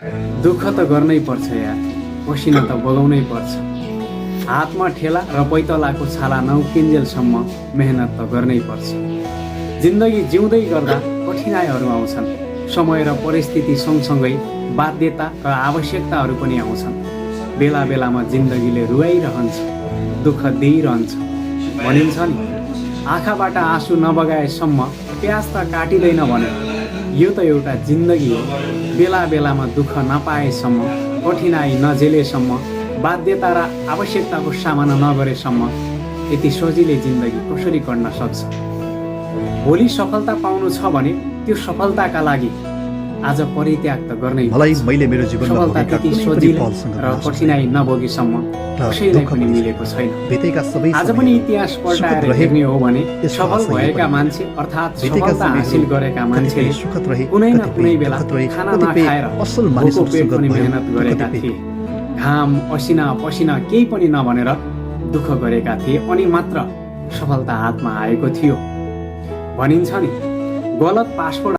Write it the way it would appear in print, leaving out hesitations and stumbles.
दुःख त गर्नै पर्छ यार, पसिना त बगाउनै पर्छ। हातमा ठेला र पैतलाको छाला नउकिन्जेलसम्म मेहनत त गर्नै पर्छ। जिन्दगी जिउँदै गर्दा कठिनाइहरू आउँछन्। समय र परिस्थिति सँगसँगै बाध्यता र आवश्यकताहरू पनि आउँछन्। बेला बेलामा जिन्दगीले रुवाइरहन्छ, दुःख दिइरहन्छ। भनिन्छ नि, आँखाबाट आँसु नबगाएसम्म प्यास त काटिँदैन भनेर। यो त एउटा जिन्दगी हो। बेला बेलामा दुःख नपाएसम्म, कठिनाइ नझेलेसम्म, बाध्यता र आवश्यकताको सामना नगरेसम्म यति सजिलै जिन्दगी कसरी कट्न सक्छ? भोलि सफलता पाउनु छ भने त्यो सफलताका लागि आज परित्याग त गर्नै पर्छ। मलाई मैले मेरो जीवनमा सफलता भोगेका त्यति कुनै पनि सजिलै पलसँग र कठिनाइ नभोगेसम्म कसैलाई पनि मिलेको छैन। बितेका सबै आज पनि इतिहास पल्टाएर हेर्ने हो भने सफल भएका मान्छे अर्थात् सफलता हासिल गरेका मान्छेले कुनै न कुनै बेला खाना नखाएर भोको पेट पनि मेहनत गरेका थिए। घाम असिना पसिना केही पनि नभनेर दुःख गरेका थिए अनि मात्र सफलता हातमा आएको थियो। भनिन्छ नि, गलत पासपोर्ट